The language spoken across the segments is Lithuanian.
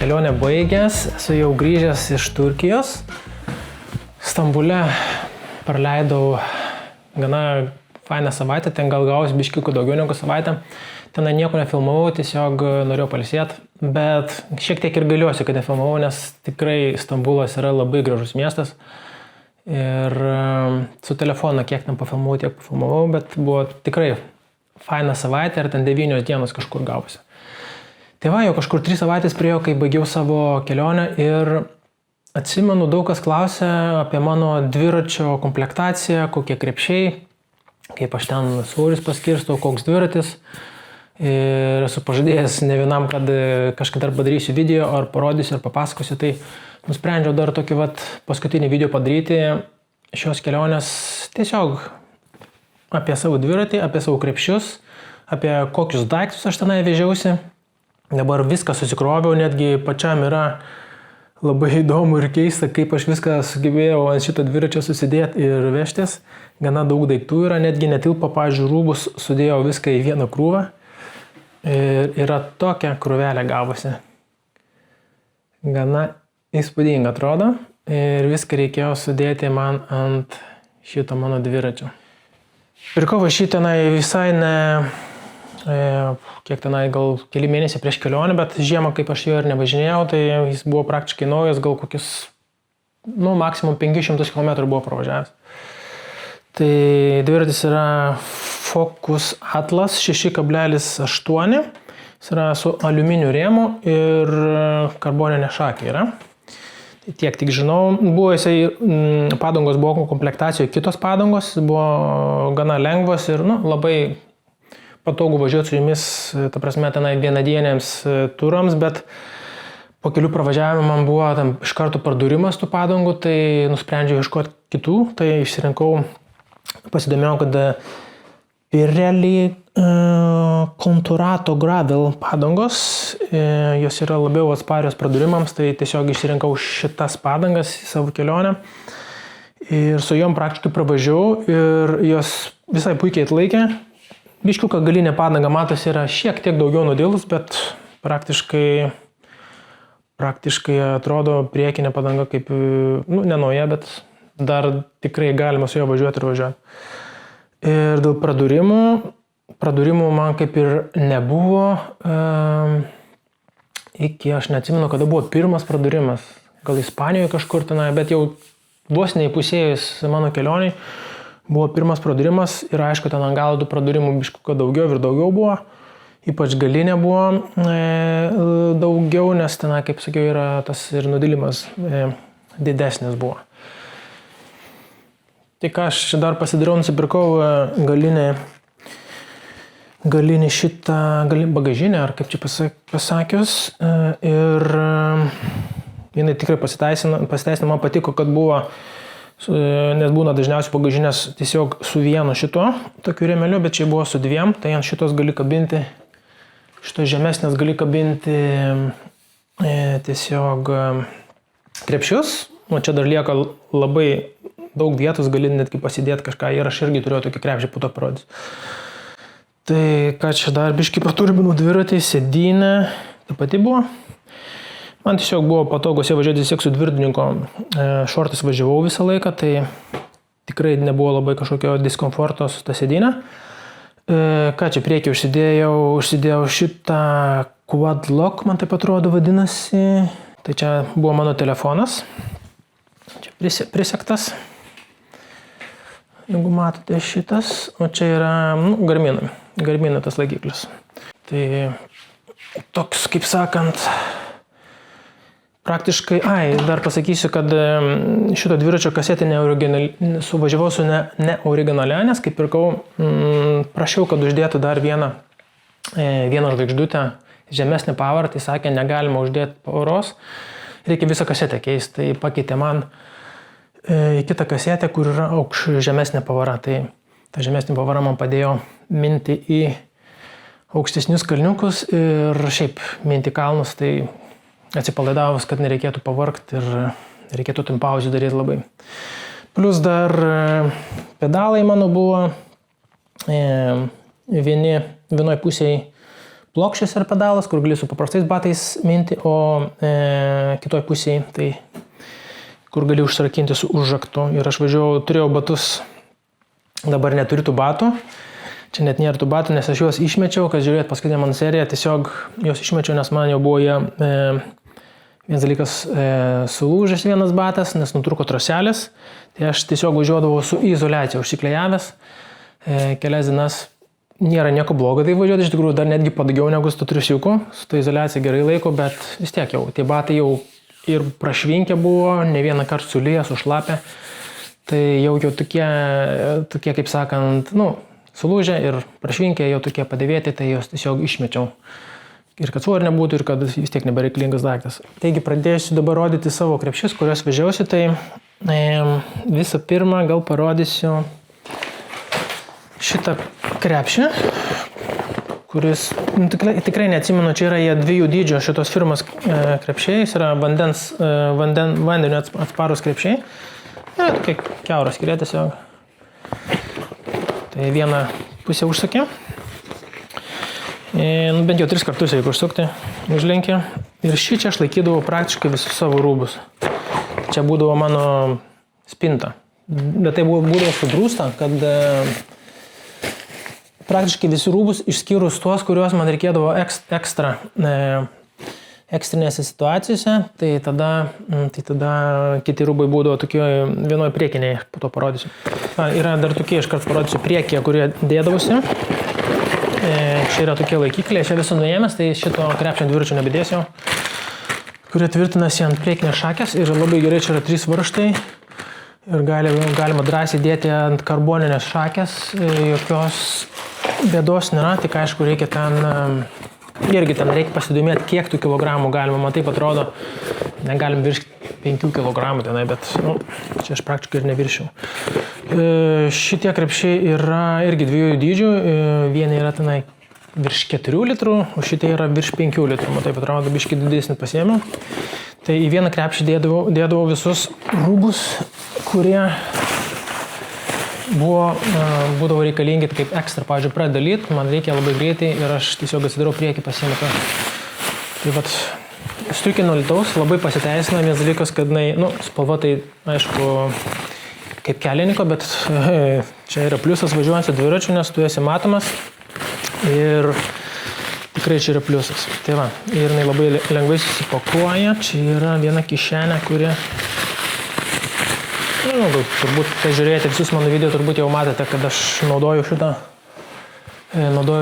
kelionę baigęs, esu jau grįžęs iš Turkijos. Stambule praleidau gana fainą savaitę, ten gal gausiu biškiukų daugiau negu savaitę. Ten nieko nefilmavau, tiesiog norėjau pailsėti, bet šiek tiek ir gailiuosi, kad nefilmavau, nes tikrai Stambulas yra labai gražus miestas. Ir su telefonu kiek ten pafilmavau, tiek pafilmavau, bet buvo tikrai faina savaitė ir ten 9 dienos kažkur gavosi. Tai va, jau kažkur 3 savaitės priėjo, kai baigiau savo kelionę ir atsimenu, daug kas klausė apie mano dviračio komplektaciją, kokie krepšiai, kaip aš ten svorius paskirstau, koks dviratis. Ir esu pažadėjęs ne vienam, kad kažkada dar padarysiu video ar parodysiu ar papasakosiu, tai nusprendžiau dar tokį paskutinį video padaryti šios kelionės tiesiog apie savo dviratį, apie savo krepšius, apie kokius daiktus aš tenai vežiausi. Dabar viską susikroviau, netgi pačiam yra labai įdomu ir keista, kaip aš viską sugebėjau ant šito dviračio susidėti ir vežtis. Gana daug daiktų yra, netgi netilpo, pavyzdžiui, rūbus sudėjau viską į vieną krūvą. Ir yra tokia krūvelė gavosi. Gana įspūdinga atrodo ir viską reikėjo sudėti man ant šito mano dviračio. Pirkau šį tenai visai kiek tenai gal keli mėnesiai prieš kelionę, bet žiemą kaip aš jo ir nevažinėjau, tai jis buvo praktiškai naujas, gal kokius, maksimum 500 km buvo pravažiavęs. Tai dviratis yra Focus Atlas 6,8, jis yra su aliuminiu rėmu ir karboninė šakė yra. Tai tiek tik žinau, buvo padangos buvo komplektacijoje kitos padangos, buvo gana lengvos ir labai patogu važiuoti su jumis, ta prasme, tenai vienadienėms turams, bet po kelių pravažiavimų man buvo tam iš karto pardūrimas tų padangų, tai nusprendžiau ieškoti kitų, tai išsirinkau, pasidomėjau, kad Pirelli Conturato Gravel padangos, jos yra labiau atsparios pradūrimams, tai tiesiog išsirinkau šitas padangas į savo kelionę ir su jom praktiškai pravažiavau ir jos visai puikiai atlaikė. Biškiuką galinė padanga matosi yra šiek tiek daugiau nudilus, bet praktiškai atrodo priekinė padanga kaip, nenauja, bet dar tikrai galima su jo važiuoti ir važiuoti. Ir dėl pradūrimų man kaip ir nebuvo, iki aš neatsimenu, kada buvo pirmas pradūrimas, gal Ispanijoje kažkur tenai, bet jau vos neįpusėjus mano kelioniai, buvo pirmas pradūrimas ir aišku, ten ant galo tų pradūrimų biškuką daugiau ir daugiau buvo. Ypač galinė buvo daugiau, nes ten, kaip sakiau, yra tas ir nudilimas didesnis buvo. Tai ką aš dar pasidariau, nusipirkau galinį šitą bagažinę, ar kaip čia pasakius. Ir jinai tikrai pasiteisino, man patiko, kad buvo, nes būna dažniausiai bagažinės tiesiog su vienu šito, tokiu rėmeliu, bet čia buvo su 2, tai ant šitos gali kabinti, šitos žemesnės gali kabinti tiesiog krepšius, o čia dar lieka labai daug vietos, gali netgi pasidėti kažką ir aš irgi turėjau tokį krepšį, po to parodys. Tai ką čia dar biškį paturbinau dviratį, sėdynė, ta pati buvo. Man tiesiog buvo patogus važiuoti tiesiog su dviratininko šortais važiavau visą laiką, tai tikrai nebuvo labai kažkokio diskomforto su ta sėdynė. Ką čia priekį užsidėjau šitą Quad Lock, man taip atrodo vadinasi. Tai čia buvo mano telefonas, čia prisektas, jeigu matote šitas, o čia yra Garmin tas laikiklis. Tai toks, kaip sakant, praktiškai, dar pasakysiu, kad šito dviračio kasetė suvažiavau su neoriginale, nes kaip pirkau, prašiau, kad uždėtų dar vieną žvaigždutę, žemesnį pavarą, tai sakė, negalima uždėti pavaros, reikia visą kasetę keisti, tai pakeitė man į kitą kasetę, kur yra žemesnė pavara, tai ta žemesnė pavara man padėjo minti į aukštesnius kalniukus ir šiaip minti kalnus, tai atsipalaidavus, kad nereikėtų pavargti ir reikėtų tam pauzių daryti labai. Plus dar pedalai mano buvo, vienoj pusėje plokščias yra pedalas, kur gali su paprastais batais minti, o kitoj pusėje, tai kur gali užsirakinti su užraktu. Ir aš turėjau batus, dabar neturiu tų batų. Čia net nėra tų batų, nes aš juos išmečiau, kad žiūrėt paskutinę mano seriją, tiesiog juos išmečiau, nes man jau buvo jie, vienas dalykas sulūžęs vienas batas, nes nutruko troselės, tai aš tiesiog važiuodavau su izoliacija užsiklejavęs, kelias dienas nėra nieko blogo tai važiuoti, iš tikrųjų dar netgi padagiau negu su to triusiuku, su to izoliacija gerai laiko, bet vis tiek jau tie batai jau ir prašvinkę buvo, ne vieną kartą sulyję, sušlapę, tai jau tokie, kaip sakant, sulūžę ir prašvinkę jau tokie padėvėti, tai jos tiesiog išmečiau. Ir kad svorio nebūtų, ir kad vis tiek nebereikalingas daiktas. Taigi pradėsiu dabar rodyti savo krepšius, kuriuos vežiausi, tai visą pirmą gal parodysiu šitą krepšį, kuris, tikrai neatsimenu, čia yra jie 2 dydžio šitos firmos krepšiai, jis yra vandeniu atsparus krepšiai. Yra tokie kiauros skylė tiesiog. Tai vieną pusę užsakė. Bent jau 3 kartus reikia užsukti, užlenkė. Ir šį čia aš laikydavau praktiškai visus savo rūbus. Čia būdavo mano spinta. Bet tai būdavo sudrūsta, kad praktiškai visi rūbus išskyrus tuos, kuriuos man reikėdavo ekstra ekstrinėse situacijose, tai tada kiti rūbai būdavo tokioje vienoje priekinėje, po to parodysiu. Yra dar tokie, iškart parodysiu priekyje, kurie dėdavosi. Čia yra tokie laikikliai, čia visą nuėmęs, tai šito krepšio dviračio nebedėsiu, kurie tvirtinasi ant priekinės šakės ir labai gerai čia yra 3 varžtai ir galima drąsiai dėti ant karboninės šakės, jokios bėdos nėra, tik aišku reikia irgi ten reikia pasidomėti, kiek tų kilogramų galima, man taip atrodo, negalim viršti 5 kilogramų tenai, bet čia aš praktiškai ir neviršiau. Šitie krepšiai yra irgi 2 dydžių, vieni yra tenai virš 4 litrų, o šitie yra virš 5 litrų, man taip atrodo, biškį didesnį pasiėmiau. Tai į vieną krepšį dėdavau visus rūbus, kurie būdavo reikalingi kaip ekstra, pavyzdžiui, pradeda lyt, man reikia labai greitai ir aš tiesiog atsidarau priekį pasiėmę. Tai vat, striukė nuo lietaus labai pasiteisina, vienas dalykas, kad spalva tai, aišku, kaip kelininko, bet čia yra pliusas važiuojant su dviračiu, nes tu esi matomas ir tikrai čia yra pliusas. Tai va, ir jinai labai lengvai susipakuoja, čia yra viena kišenė, kuri turbūt, kai žiūrėjote visus mano video, turbūt jau matėte, kad aš naudoju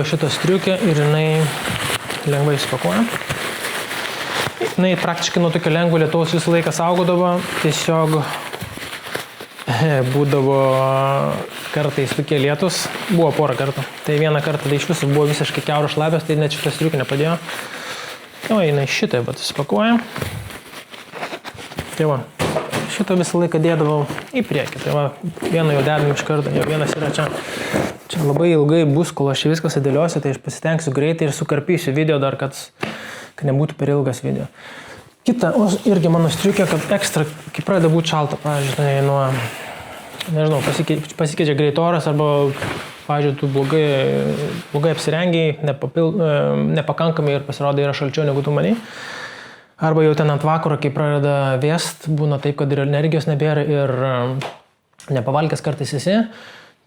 šitą striukę ir jinai lengvai įsipakuoja. Jinai praktiškai nuo tokio lengvo lietaus visą laiką saugodavo, tiesiog būdavo kartais tokie lietus, buvo porą kartų. Tai vieną kartą tai iš viso buvo visiškai kiauras šlapias, tai net šitą striukę nepadėjo. O, jinai šitai įsipakuoja. Tai va. Šitą visą laiką dėdavau į priekį, tai va, vieną jau dedam iš karto, jau vienas yra čia. Čia labai ilgai bus, kol aš viską sudėliosiu, tai aš pasitengsiu greitai ir sukarpysiu video dar, kad nebūtų per ilgas video. Kita, irgi mano striukė, kad ekstra, kai pradeda būti šalta, pavyzdžiui, pasikeičia greit oras arba, pavyzdžiui, tu blogai apsirengiai, nepakankamai ir pasirodo yra šalčiau negu tu manai. Arba jau ten ant vakaro, kai pradeda vėst, būna taip, kad ir energijos nebėra ir nepavalgęs kartais esi,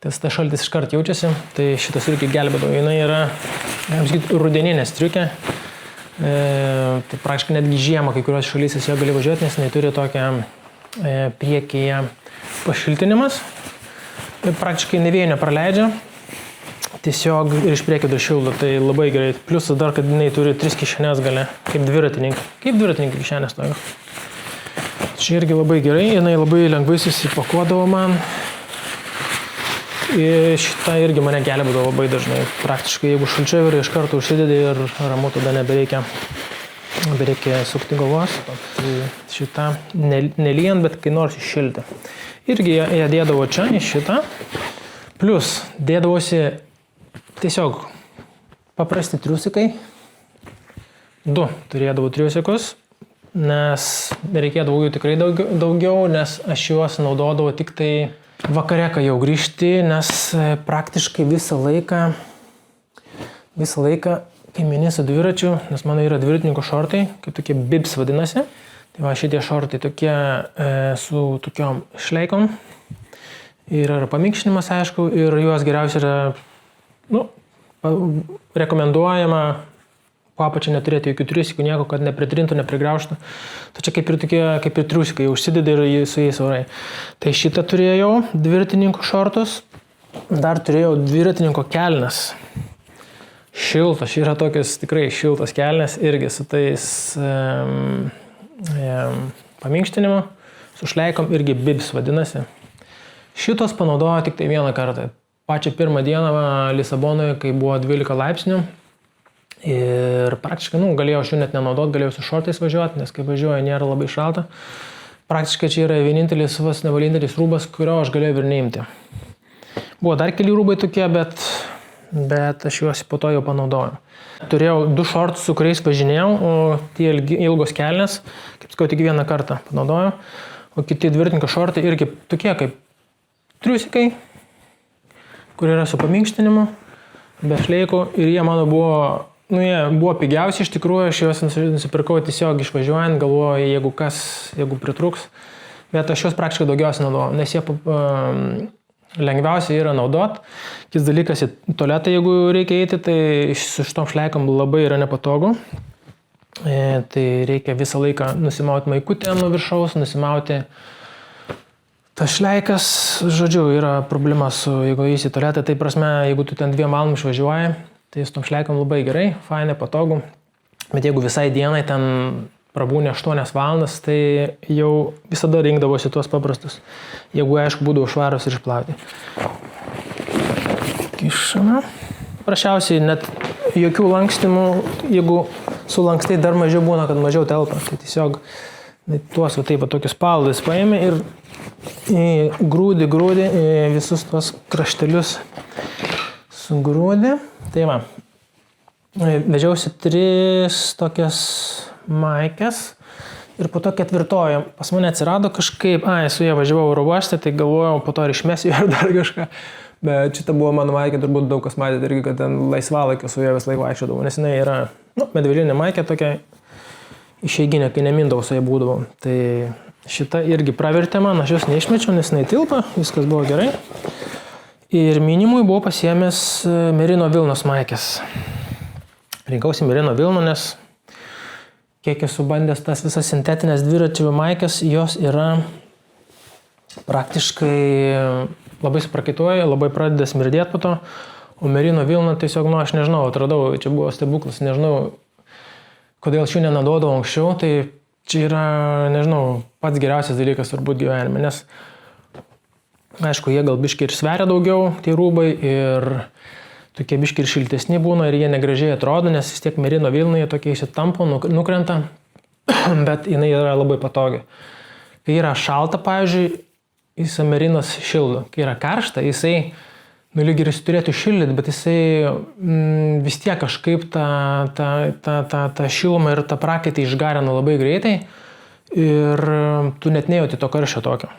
tas šaltis iškart jaučiasi, tai šitas irgi gelbėdavo. Jinai yra, rudeninė striukė, tai praktiškai netgi žiemą kai kurios šalyse jo gali važiuoti, nes jinai turi tokią priekyje pašiltinimas, praktiškai ne vėjo nepraleidžia. Tiesiog ir iš priekio dar šildo, tai labai gerai. Pliusas dar, kad jinai turi 3 kišenės gale, kaip dviratininkai. Kaip dviratininkai kišenės tojo. Čia irgi labai gerai, jinai labai lengvai susipakuodavo man. Ir šitą irgi mane gelbėdavo labai dažnai. Praktiškai, jeigu šalčia ir iš karto užsidedi ir ramu, tada nebereikia sukti galvos. Tai šitą nelyjant, bet kai nors iššilti. Irgi ją dėdavo čia, į šitą. Plius dėdavosi tiesiog paprasti triusikai. 2 turėdavau triusikus, nes reikėdavo jų tikrai daugiau, nes aš juos naudodavau tik tai vakare, kai jau grįžti, nes praktiškai visą laiką kai mini su dviračiu, nes mano yra dviratininko šortai, kaip tokie bibs vadinasi. Tai va šitie šortai tokie su tokiom šleikom. Ir yra paminkštinimas, aišku, ir juos geriausia yra, rekomenduojama po apačią neturėti jokių triusikų, nieko, kad nepritrintų, neprigraužtų. Tai čia kaip ir triusikai, užsidedi ir su jais orai. Tai šitą turėjau, dviratininko šortus, dar turėjau dviratininko kelnes. Šiltos, yra tokios tikrai šiltos kelnes, irgi su tais paminkštinimu, su šleikom, irgi bibs vadinasi. Šitos panaudojo tik tai vieną kartą. Pačią pirmą dieną Lisabonoje, kai buvo 12 laipsnių. Ir praktiškai, galėjau aš jų net nenaudoti, galėjau su šortais važiuoti, nes kai važiuoju nėra labai šalta. Praktiškai čia yra vienintelis rūbas, kurio aš galėjau ir neimti. Buvo dar keli rūbai tokie, bet aš juos po to jau panaudojau. Turėjau 2 šortus, su kuriais važinėjau, o tie ilgos kelnes, kaip sakau, tik vieną kartą panaudojau. O kiti dviratininko šortai irgi tokie kaip triusikai, kur yra su paminkštinimu, be šleikų. Ir jie mano buvo pigiausi iš tikrųjų, aš juos nusipirkau tiesiog išvažiuojant, galvoju, jeigu pritruks. Bet aš juos praktiškai daugiausiai naudojau, nes jie lengviausiai yra naudot. Kits dalykas, į tualetą, jeigu reikia eiti, tai su šitom šleikom labai yra nepatogu. Tai reikia visą laiką nusimauti maikutę nuo viršaus, nusimauti tas šleikas. Žodžiu, yra problema jeigu eisi į tualetą, tai prasme, jeigu tu ten 2 valandom išvažiuoji, tai su tom šleikom labai gerai, fainai, patogu. Bet jeigu visai dienai ten prabūni 8 valandas, tai jau visada rinkdavosi tuos paprastus. Jeigu, aišku, būdavo švarus ir išplauti. Kišame. Prašiausiai net jokių lankstimų, jeigu sulankstai dar mažiau būna, kad mažiau telpa. Tai tiesiog tuos tokius paldais paėmė ir grūdi visus tuos kraštelius sugrūdi. Tai va, vežiausi 3 tokias maikes ir po to 4. Pas mane atsirado kažkaip, su jie važiavau oro uoste, tai galvojau, po to ir išmesiu ir dar kažką. Bet šita buvo mano maikė, turbūt daug kas matėte irgi, kad ten laisvalaikio su jie vis laik vaikščiodavau, nes jinai yra medvilninė maikė tokia išeiginė, kai nemindavau su jie būdavau. Tai šita irgi pravertė man, aš jos neišmečiau, nes jinai tilpa, viskas buvo gerai. Ir minimui buvau pasiėmęs merino vilnos maikės. Rinkausi merino vilną, nes kiek esu bandęs tas visas sintetinės dviračių maikės, jos yra praktiškai labai suprakaituoja, labai pradeda smirdėti po to, o merino vilną tiesiog, aš nežinau, atradau, čia buvo stebuklas, nežinau, kodėl šių nenaudodavau anksčiau, tai čia yra, nežinau, pats geriausias dalykas turbūt gyvenime, nes, aišku, jie gal biškai ir sveria daugiau, tie rūbai, ir tokie biškai ir šiltesni būna, ir jie negražiai atrodo, nes vis tiek merino vilna, jie tokie įsitampo, nukrenta, bet jinai yra labai patogi. Kai yra šalta, pavyzdžiui, jisai merinas šildo. Kai yra karšta, jisai, lyg ir jis turėtų šildyti, bet jisai vis tiek kažkaip tą šilumą ir tą prakaitą išgarina labai greitai ir tu net nejauti to karščio tokio.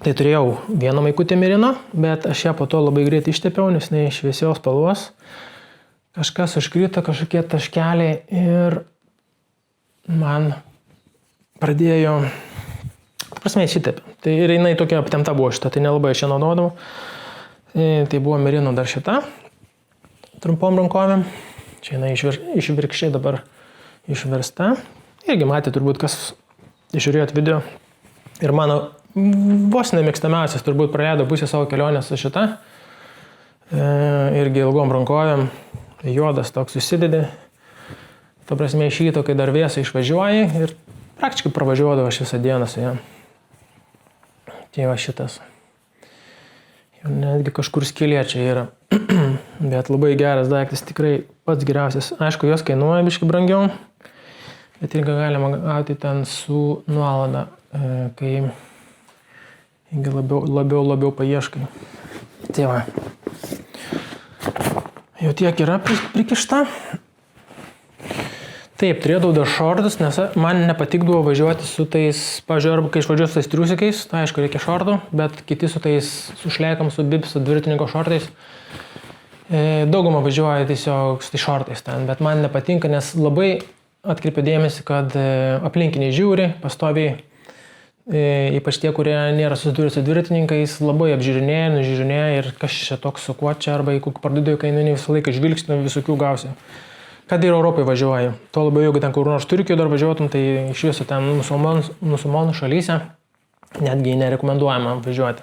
Tai turėjau vieną maikutę merino, bet aš ją po to labai greitai ištepiau, nes jinai šviesios spalvos. Kažkas užkrito, kažkokie taškeliai ir man pradėjo prasme šitep. Tai ir jinai tokia aptemta buvo šita, tai nelabai aš ją naudodavau. Tai buvo merino dar šita, trumpom rankovėm. Čia jinai išvirkščiai dabar išversta. Irgi matė turbūt, kas žiūrėjot video. Ir mano vos nemėgstamiausias turbūt praleido pusę savo kelionės su šita. Irgi ilgom rankovėm. Juodas toks susidedi. Ta prasme iš ryto, kai dar vėsą išvažiuoji ir praktiškai pravažiuodavau aš visą dieną su ją. Tai va šitas. Jau netgi kažkur skylėčia yra. Bet labai geras daiktas, tikrai pats geriausias. Aišku, jos kainuoja biškai brangiau, bet irgi galima gauti ten su nuolaida, kai labiau paieškai. Tai va. Jau tiek yra prikišta. Taip, turėdavau dar šortus, nes man nepatikdavo važiuoti su tais, pažiūrėjau, kai išvažiuoju su tais triusikais, tai aišku reikia šortų, bet kiti su tais, su šleikam, su bibs, su dviratininko šortais, Daugumą važiuoja tiesiog su šortais ten, bet man nepatinka, nes labai atkreipia dėmesį, kad aplinkiniai žiūri, pastoviai, ypač tie, kurie nėra susidūrę su dviratininkais, labai apžiūrinėja, nužiūrinėja ir kas čia toks su kuo čia, arba jeigu parduotuvėje kainini visą laiką žvilgsnių visokių gausi. Kad ir Europai važiuoja. Tuo labiau, jeigu ten kur nors Turkijoje dar važiuotum, tai iš viso ten musulmonų šalyse netgi nerekomenduojama važiuoti.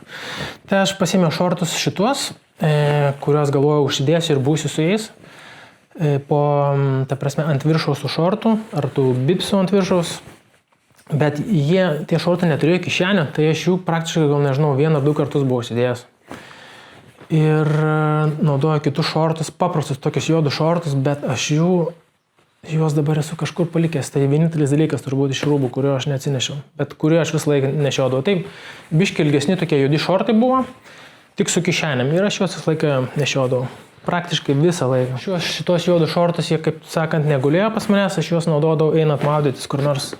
Tai aš pasiėmiau šortus šituos, kuriuos galvojau užsidėsiu ir būsiu su jais. Ta prasme, ant viršaus su šortu, ar tų bipsų ant viršaus. Bet tie šortai neturėjo kišenę, tai aš jų praktiškai, gal nežinau, 1-2 kartus buvau užsidėjęs. Ir naudoju kitus šortus, paprastus tokius juodus šortus, bet aš juos dabar esu kažkur palikęs. Tai vienintelis dalykas turbūt iš rūbų, kurio aš neatsinešiau, bet kurio aš visą laiką nešiodavau. Taip, biški ilgesni tokie juodi šortai buvo, tik su kišenėm ir aš juos visą laiką nešiodavau. Praktiškai visą laiką. Šitos juodus šortus, jie kaip sakant negulėjo pas manęs, aš juos naudodavau einant maudytis kur nors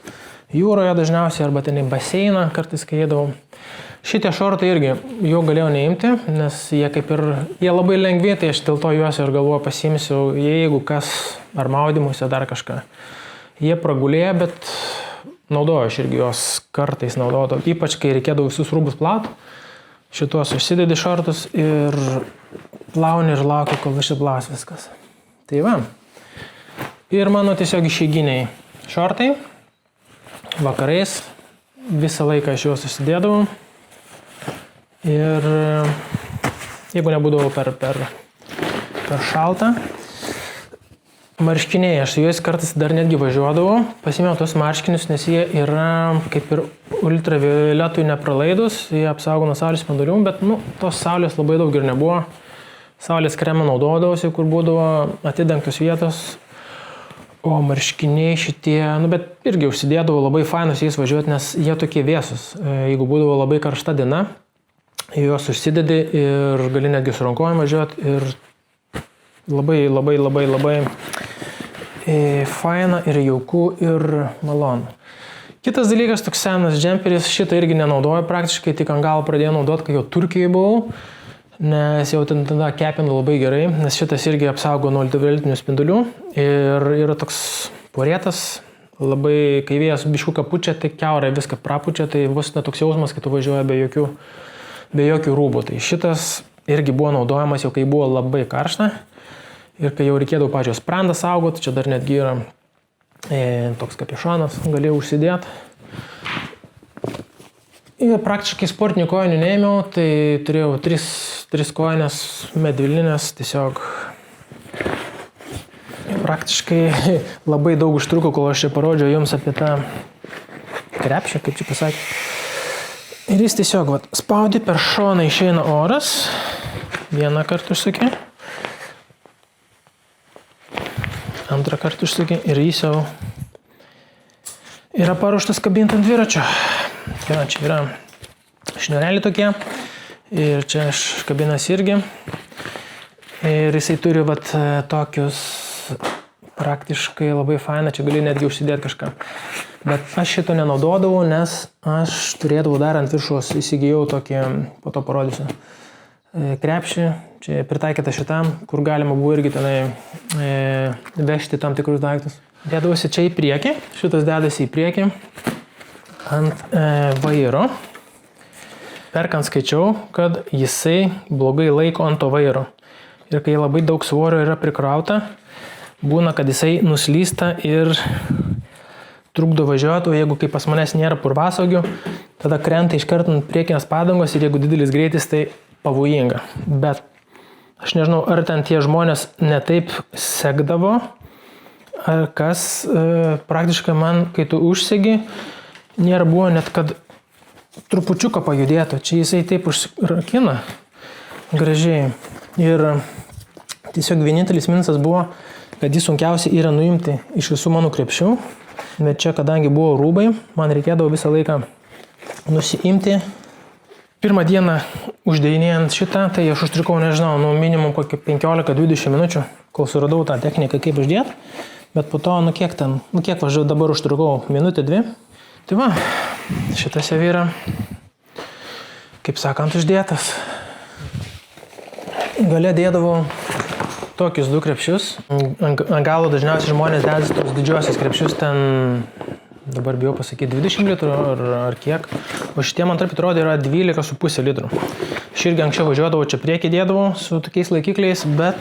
jūroje dažniausiai arba ten į baseiną kartais kai eidavau. Šitie šortai irgi jau galėjau neimti, nes jie labai lengvi, tai aš dėl to juos ir galvoju pasiimsiu, jeigu kas ar maudymuose dar kažką. Jie pragulėjo, bet naudoju aš irgi juos kartais naudodavau, ypač kai reikėdavo visus rūbus plauti. Šituos užsidedi šortus ir plauni ir lauki, kol išsiplaus viskas. Tai va. Ir mano tiesiog išeiginiai šortai. Vakarais visą laiką aš juos užsidėdavau. Ir jeigu nebūdavau per šaltą. Marškiniai, aš su jais kartais dar netgi važiuodavau. Pasiėmiau tos marškinius, nes jie yra kaip ir ultravioletui nepralaidus, jie apsaugo nuo saulės spindulių, bet tos saulės labai daug ir nebuvo. Saulės kremą naudodavausi, kur būdavo atidengtos vietos, o marškiniai šitie, bet irgi užsidėdavau labai fainus jais važiuoti, nes jie tokie vėsus. Jeigu būdavo labai karšta diena, juos užsidedi ir gali netgi su rankovėm važiuoti ir labai faina ir jauku ir malonu. Kitas dalykas, toks senas džemperis, šitą irgi nenaudoju praktiškai, tik ant galo pradėjau naudoti, kai jau Turkijoje buvau, nes jau tada kepinu labai gerai, nes šitas irgi apsaugo nuo ultravioletinių spindulių ir yra toks porėtas, labai, kai vėjas biškuką pučia, tai kiaurai viską prapučia, tai bus toks jausmas, kai tu važiuoja be jokių rūbų. Tai šitas irgi buvo naudojamas jau kai buvo labai karšta ir kai jau reikėdavo pačios sprandą saugoti, čia dar netgi yra toks kapišonas, galėjau užsidėti. Ir praktiškai sportinių kojinių neėmiau, tai turėjau 3 kojinės medvilninės, tiesiog praktiškai labai daug užtruko, kol aš čia parodžiau jums apie tą krepšį, kaip čia pasakė. Ir jis tiesiog spaudi, per šoną išeina oras, vieną kartą užsukė, antrą kartą užsukė ir jis jau yra paruoštas kabinti ant dviračio. Tai va, čia yra šniureliai tokie ir čia kabinas irgi. Ir jisai turi tokius praktiškai labai fainą, čia gali netgi užsidėti kažką. Bet aš šito nenaudodavau, nes aš turėdavau dar ant viršaus, įsigijau tokį, po to parodysiu, krepšį, čia pritaikyta šitam, kur galima buvo irgi tenai vežti tam tikrus daiktus. Dėdavosi čia į priekį, šitas dedasi į priekį ant vairo. Perkant skaičiau, kad jisai blogai laiko ant to vairo. Ir kai labai daug svorio yra prikrauta, būna, kad jisai nuslysta ir trukdo važiuoti, o jeigu kaip pas manęs nėra purvasaugių, tada krenta iškart ant priekinės padangos ir jeigu didelis greitis, tai pavojinga. Bet aš nežinau, ar ten tie žmonės netaip sekdavo, ar kas, praktiškai man, kai tu užsegi, nėra buvo net, kad trupučiuką pajudėtų. Čia jisai taip užrakina gražiai. Ir tiesiog vienintelis minusas buvo, kad jis sunkiausiai yra nuimti iš visų mano krepšių. Bet čia, kadangi buvo rūbai, man reikėdavo visą laiką nusiimti. Pirmą dieną uždėjinėjant šitą, tai aš užtrukau, nežinau, minimum kokį 15-20 minučių, kol suradau tą techniką, kaip uždėti. Bet po to, kiek aš dabar užtrukau, minutę, 2. Tai va, šitas jau yra, kaip sakant, uždėtas. Gale dėdavau tokius 2 krepšius. Ant galo dažniausiai žmonės dedasi tos didžiosios krepšius, ten, dabar bijau pasakyti, 20 litrų ar kiek. O šitie, man tarp atrodo, yra 12,5 litrų. Aš irgi anksčiau važiuodavau, čia priekį dėdavau su tokiais laikikliais, bet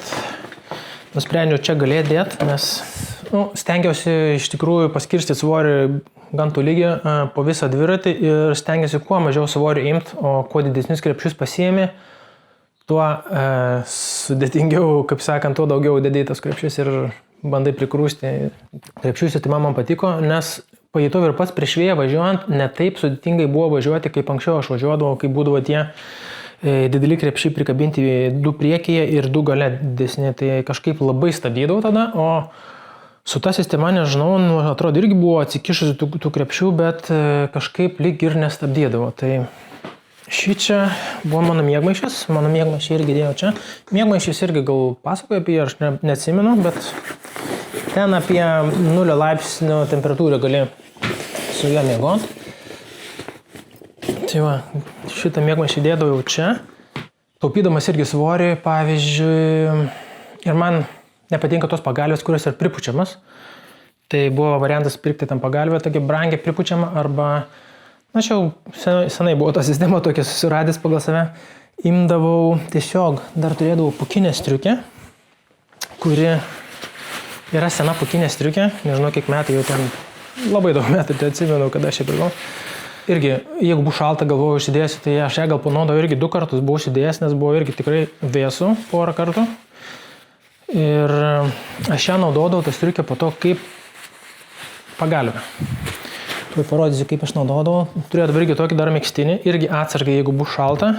nusprendžiau čia galėti dėti, nes stengiausi iš tikrųjų paskirstyti svorį gan tolygiai po visą dviratį ir stengiausi kuo mažiau svorio imti, o kuo didesnius krepšius pasiėmė, tuo sudėtingiau, kaip sakant, tuo daugiau dėdėjai tos krepšius ir bandai prikrūsti krepšius. Tai man patiko, nes pajutau ir pats prieš vėją važiuojant, ne taip sudėtingai buvo važiuoti, kaip anksčiau aš važiuodavau, kai būdavo tie dideli krepšiai prikabinti 2 priekyje ir 2 gale didesni. Tai kažkaip labai stabdydavau tada, o su ta sistema, nežinau, atrodo irgi buvo atsikišusi tų krepšių, bet kažkaip lyg ir nestabdydavo. Tai šį čia buvo mano miegmaišis, mano miegmaišį irgi dėjau čia. Miegmaišis irgi gal pasakoju apie jį, aš neatsimenu, bet ten apie 0 laipsnių temperatūrą gali su juo miegoti. Tai va, šitą miegmaišį dėdavau čia, taupydamas irgi svorį, pavyzdžiui, ir man nepatinka tos pagalvės, kurios yra pripučiamas. Tai buvo variantas pirkti tam pagalvę, tokia brangiai pripučiama, arba, na čia jau senai buvo ta sistema tokia susiradęs pagal save. Imdavau tiesiog, dar turėdavau pukinę striukę, kuri yra sena pukinė striukė, nežinau kiek metų, jau ten labai daug metų, tai atsimenu, kada aš ją pirkau. Irgi, jeigu buvo šalta, galvojau išsidėsiu, tai aš ją gal panaudojau irgi 2 kartus, buvau išsidėjęs, nes buvo irgi tikrai vėsų porą kartų. Ir aš ją naudodavau, tą striukę po to kaip pagalvę. Tuoj parodysiu, kaip aš naudodavau. Turėjau irgi tokį dar megztinį, irgi atsargai, jeigu bus šalta.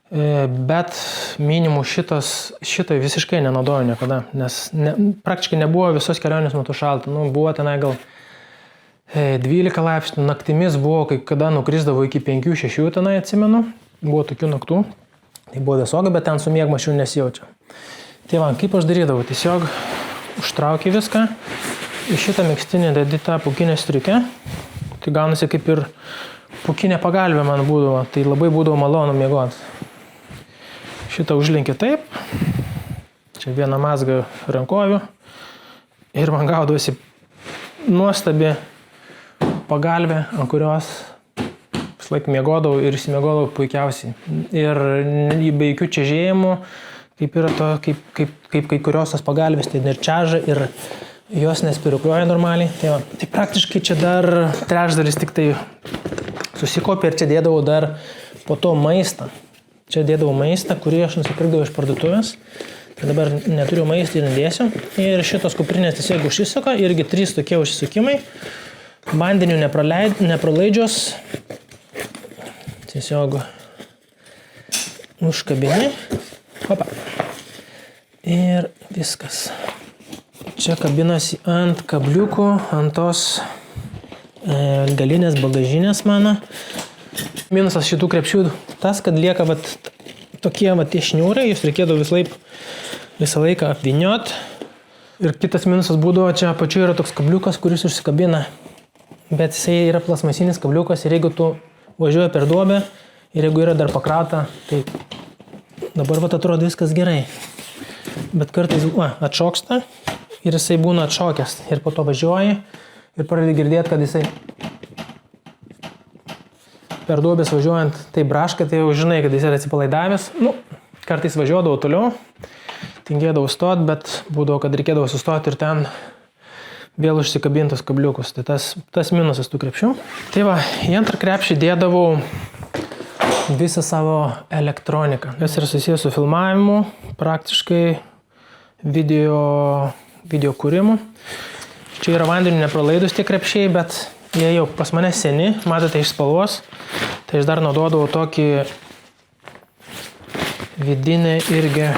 Bet minimum šitą visiškai nenaudoju niekada, nes praktiškai nebuvo visos kelionės metu šalta. Buvo tenai gal 12 laipsnių, naktimis buvo, kai kada nukrisdavo iki 5-6 tenai, atsimenu. Buvo tokių naktų. Tai buvo vėsoga, bet ten su miegmaišiu nesijaučia. Tai va, kaip aš darydavau, tiesiog užtrauki viską, į šitą megztinį dedi tą pukinę striukę, tai gaunasi kaip ir pukinė pagalvė man būdavo, tai labai būdavo malonu miegoti. Šitą užlinki taip, čia vieną mazgą rankovių ir man gaudavosi nuostabi pagalvė, ant kurios visą laiką miegodavau ir įsimiegodavau puikiausiai. Ir be jokių čežėjimų, kaip yra to, kaip kai kurios tos pagalbės, tai ir čiaža ir jos nespirukliuoja normaliai. Tai praktiškai čia dar trečdalis tik tai susikopė ir čia dėdavau dar po to maistą. Čia dėdavau maistą, kurį aš nusipirkdavau iš parduotuvės. Tai dabar neturiu maistą ir nedėsiu. Ir šitos kuprinės tiesiog užsisuka, irgi 3 tokie užsisukimai. Vandeniu nepralaidžios. Tiesiog užkabini. Opa. Ir viskas. Čia kabinasi ant kabliukų, ant tos galinės bagažinės mano. Minusas šitų krepšių tas, kad lieka tokie tie šniūrai, jūs reikėdavo visą laiką apvyniot. Ir kitas minusas būdavo, čia apačioje yra toks kabliukas, kuris užsikabina. Bet jisai yra plasmasinis kabliukas ir jeigu tu važiuoji per duobę ir jeigu yra dar pakrauta, tai dabar atrodo viskas gerai. Bet kartais atšoksta ir jisai būna atšokęs. Ir po to važiuoji ir pradedi girdėti, kad jisai per duobės važiuojant tai braška, tai jau žinai, kad jis yra atsipalaidavęs. Kartais važiuodavau toliau, tingėdavau stoti, bet būdavo, kad reikėdavo sustoti ir ten vėl užsikabintus kabliukus. Tai tas minusas tų krepšių. Tai va, į antrą krepšį dėdavau visą savo elektroniką. Kas yra susijęs su filmavimu, praktiškai video kūrimu. Čia yra vandeniu nepralaidus tie krepšiai, bet jie jau pas mane seni, matote iš spalvos. Tai aš dar naudodavau tokį vidinį irgi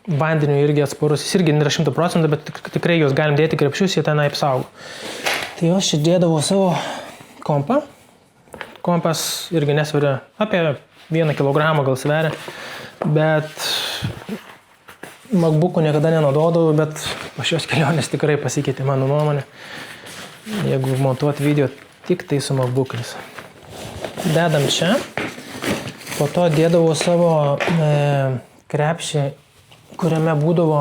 vandeniu irgi atsparus. Jis irgi nėra 100%, bet tikrai juos galim dėti krepšius, jie tenai apsaugo. Tai aš čia dėdavau savo kompą. Kompas irgi nesveria apie 1 kilogramą gal sveria, bet MacBook'ų niekada nenaudodavau, bet po šios kelionės tikrai pasikeitė mano nuomonė. Jeigu montuoti video tik tai su MacBook'ais. Dedam čia. Po to dėdavau savo krepšį, kuriame būdavo,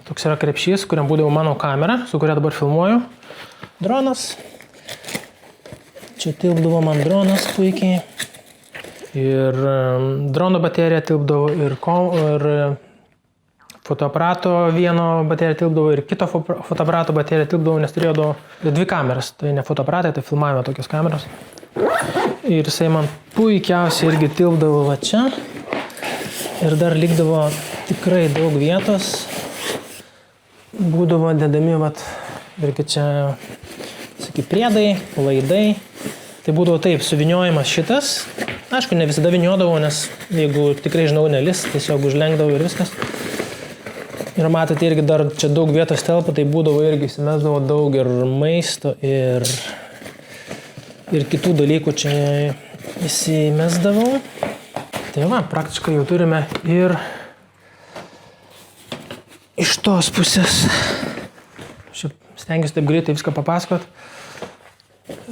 toks yra krepšys, kuriam būdavo mano kamera, su kuria dabar filmuoju. Dronas. Čia tilpdavo man dronas puikiai. Ir drono baterija tilpdavo, ir fotoaparato vieno baterija tilpdavo, ir kito fotoaparato baterija tilpdavo, nes turėjau dvi kameras. Tai ne fotoaparatai, tai filmavimo tokios kameros. Ir jisai man puikiausiai irgi tilpdavo va čia. Ir dar likdavo tikrai daug vietos. Būdavo dedami, vat, irgi čia, saky, priedai, laidai. Tai būdavo taip, suviniojimas šitas. Aišku, ne visada viniodavau, nes jeigu tikrai žinau nelis, tiesiog užlenkdavau ir viskas. Ir matote, irgi dar čia daug vietos telpa, tai būdavo irgi įsimesdavo daug ir maisto, ir kitų dalykų čia įsimesdavau. Tai va, praktiškai jau turime ir iš tos pusės. Šiaip stengiuosi taip greitai viską papasakot,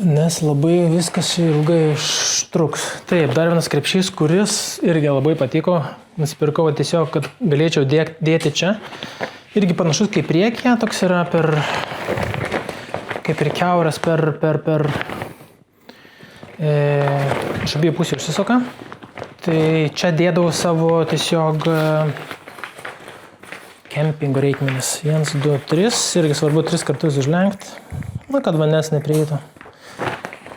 nes labai viskas ilgai užtruks. Taip, dar vienas krepšys, kuris irgi labai patiko. Nusipirkau tiesiog, kad galėčiau dėti čia. Irgi panašus kaip priekyje, toks yra kaip ir kiauras iš abiejų pusių užsisuka. Tai čia dėdavau savo tiesiog kempingo reikmenis. 1, 2, 3. Irgi svarbu 3 kartus užlenkti, kad vandens neprieitų.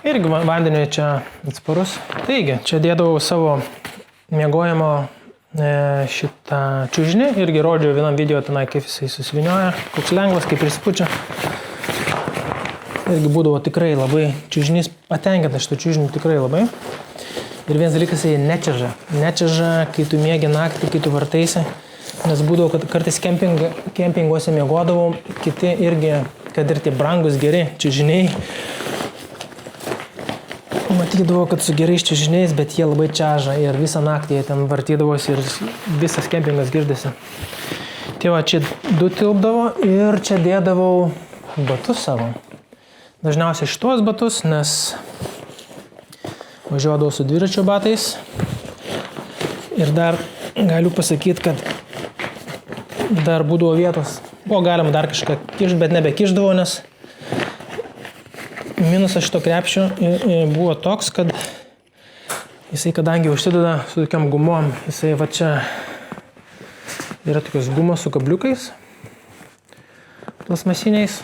Irgi vandeniui čia atsparus. Taigi, čia dėdavau savo miegojimo šitą čiužinį. Irgi rodžiau vienam video tenai, kaip jisai susivinioja. Koks lengvas, kaip prisipučia. Irgi būdavo tikrai labai čiužinys, patenkintas šito čiužinį tikrai labai. Ir vienas dalykas, jisai nečeža. Nečeža, kai tu miegi naktį, kai tu vartaisi. Nes būdavo, kad kartais kempinguose miegodavau, kiti irgi, kad ir tie brangus geri čiužiniai. Matydavau, kad su gerais čiužiniais, bet jie labai čeža ir visą naktį jie ten vartydavosi ir visas kempingas girdėsi. Tai va, čia 2 tilpdavo ir čia dėdavau batus savo. Dažniausiai šitos batus, nes važiuodavau su dviračio batais. Ir dar galiu pasakyti, kad dar būdavo vietos. Buvo galima dar kažką kišti, bet nebekišdavau, nes minusas šito krepšio buvo toks, kad jisai, kadangi užsideda su tokiam gumom, jisai va čia yra tokios gumos su kabliukais, plasmasiniais.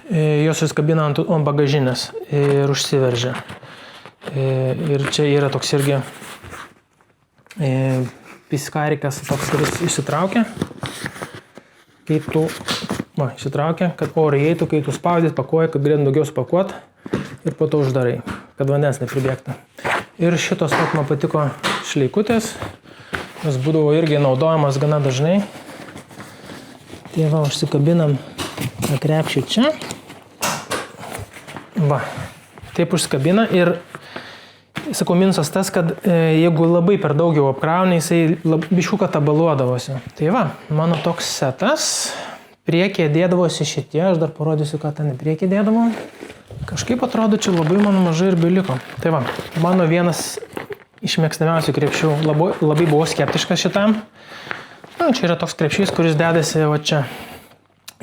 Jos suskabina ant bagažinės ir užsiveržia. Ir čia yra toks irgi piskarikas, toks, kuris išsitraukia. Kai tu išsitraukia, kad orai eitų, kai tu spaudys, pakuoji, kad galėtum daugiau supakuoti ir po to uždarai, kad vandens nepribėgtų. Ir šitos man patiko šleikutės, jos būdavo irgi naudojamas gana dažnai. Tai va, užsikabinam krepšį čia. Va, taip užsikabina ir, sakau, minusas tas, kad jeigu labai per daug jau apkrauni, jisai biškuką tabaluodavosi. Tai va, mano toks setas. Priekyje dėdavosi šitie, aš dar parodysiu, ką ten priekyje dėdavau. Kažkaip atrodo, čia labai mano mažai ir beliko. Tai va, mano vienas iš mėgstamiausių krepšių, labai buvau skeptiškas šitam. Čia yra toks krepšys, kuris dedasi va čia.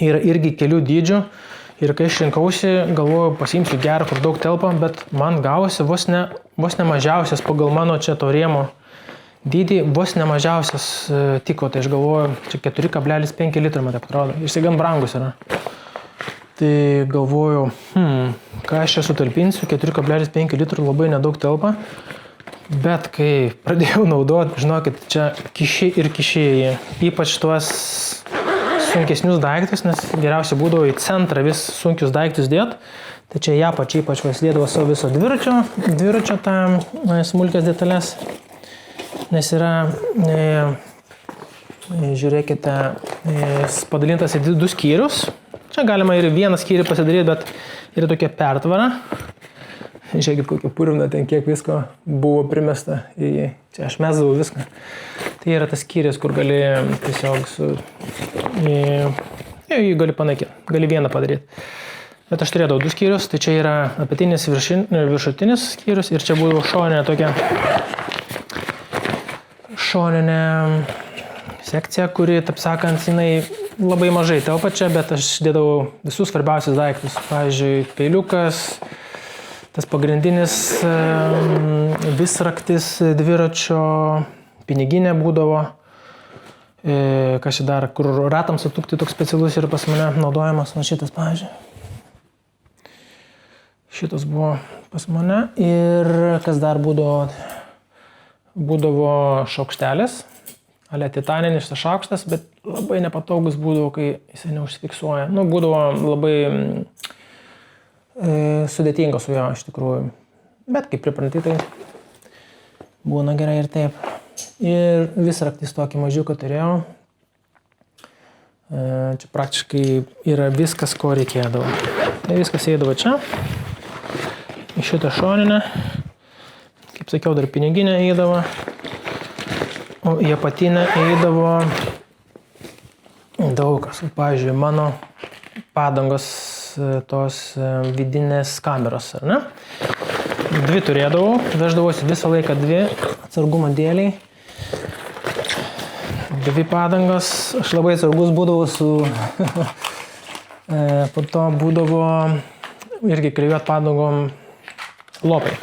Yra irgi kelių dydžių. Ir kai aš rinkausi, galvojau, pasiimsiu gerą, kur daug telpa, bet man gavosi vos ne mažiausias pagal mano čia to rėmo dydį, vos nemažiausias tiko, tai aš galvoju, čia 4,5 litrų, man taip atrodo, jis gan brangus yra. Tai galvoju, ką aš čia sutalpinsiu, 4,5 litrų labai nedaug telpa, bet kai pradėjau naudoti, žinokit, čia kišiai ir kišiai, ypač tuos sunkesnius daiktus, nes geriausia būdavo į centrą vis sunkius daiktus dėti, tai čia ypač vasidėdavo savo viso dviračio tą smulkias detalės. Nes yra, žiūrėkite, padalintas į 2 skyrius. Čia galima ir vieną skyrį pasidaryti, bet yra tokia pertvara. Žiūrėkit, kokia purvina ten, kiek visko buvo primesta į jį. Čia aš mesdavau viską. Tai yra tas skyris, kur gali tiesiog jį gali panaikinti. Gali vieną padaryti. Bet aš turėjau 2 skyrius, tai čia yra apatinis viršutinis skyrius ir čia buvo šoninė sekcija, kuri, taip sakant, jinai labai mažai telpa čia, bet aš dėdavau visus svarbiausius daiktus. Pavyzdžiui, peiliukas, tas pagrindinis visraktis dviračio, piniginė būdavo, kas čia dar, kur ratams atukti toks specialus ir pas mane naudojamas, va šitas, pavyzdžiui. Šitas buvo pas mane ir kas dar būdavo šaukštelis, ale titaninis šitas šaukštas, bet labai nepatogus būdavo, kai jisai neužsifiksuoja. Nu, būdavo labai sudėtinga su jo iš tikrųjų, bet kaip pripranti, tai būna gerai ir taip. Ir visraktis tokį mažiuką turėjau. Čia praktiškai yra viskas, ko reikėdavo. Tai viskas eidavo čia. Į šitą šoninę. Kaip sakiau, dar piniginė eidavo. O į apatinę eidavo daug kas. Pavyzdžiui, mano padangos tos vidinės kameros, ar ne? 2 turėdavau, veždavausi visą laiką 2 atsargumo dėliai. 2 padangos, aš labai atsargus būdavau su... po to būdavo irgi klijuot padangom lopai.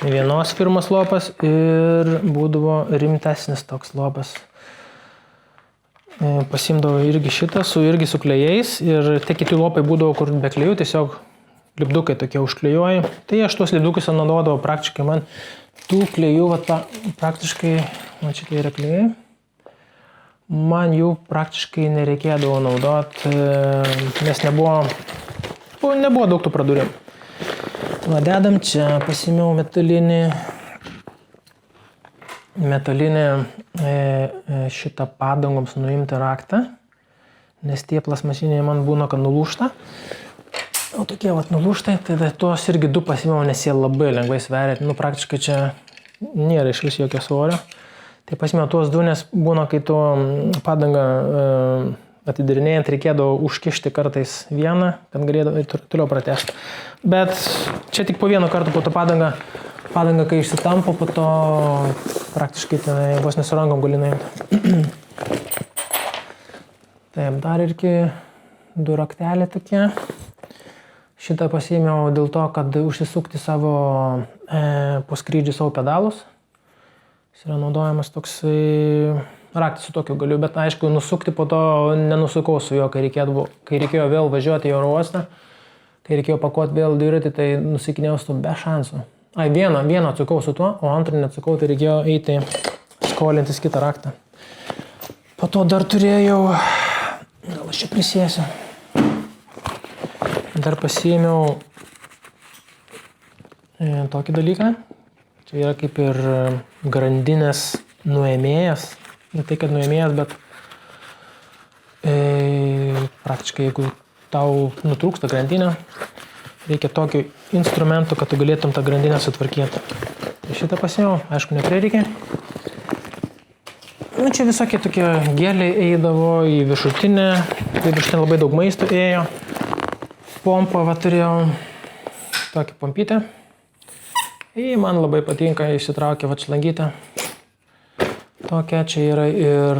Vienos firmos lopas ir būdavo rimtesnis toks lopas. Pasimdavo irgi šitą, irgi su klejais ir tie kiti lopai būdavo, kur be klejų, tiesiog lipdukai tokie užklijuoji. Tai aš tuos lipdukus naudodavau praktiškai, man tų klejų, praktiškai, man šitie yra klejai, man jų praktiškai nereikėdavo naudot, nes nebuvo daug tų pradurimų. Va, dedam čia, pasimiau metalinį šitą padangoms nuimti raktą, nes tie plasmasiniai man būna, kad nulūžta. O tokie nulūžtai, tai tuos irgi 2 pasimiau, nes jie labai lengvai sveria. Nu, praktiškai čia nėra iš vis jokio svorio. Tai pasimiau tuos 2, nes būna, kai tu padangą atidarinėjant reikėdavo užkišti kartais vieną, kad galėdavo toliau pratęsti. Bet čia tik po vieno karto po to padanga, kai išsitampo, po to praktiškai tenai vos nesurangom gali nuimti. Taip, dar irgi 2 rakteliai tokie. Šitą pasiėmiau dėl to, kad užsisukti po skrydžių savo pedalus. Jis yra naudojamas toks raktis su tokiu galiu, bet aišku, nusukti po to nenusukau su juo, kai reikėjo vėl važiuoti į oro uostą, kai reikėjo pakuoti vėl dviratį, tai nusikinėjau su be šansų. Vieną atsukau su tuo, o antrą neatsukau, tai reikėjo eiti skolintis kitą raktą. Po to dar turėjau, gal aš čia prisėsiu, dar pasiėmiau tokį dalyką. Čia yra kaip ir grandinės nuėmėjas. Ne tai, kad nuėmėjas, bet praktiškai, jeigu tau nutrūksta grandinė, reikia tokio instrumento, kad tu galėtum tą grandinę sutvarkyti. Tai šitą pasiėmiau, aišku, neprireikė. Nu, čia visokie tokie geliai eidavo į viršutinę, viršutinė labai daug maisto ėjo. Pompą turėjau, tokį pompytę. Man labai patinka, išsitraukia šlangytę. Tokia čia yra ir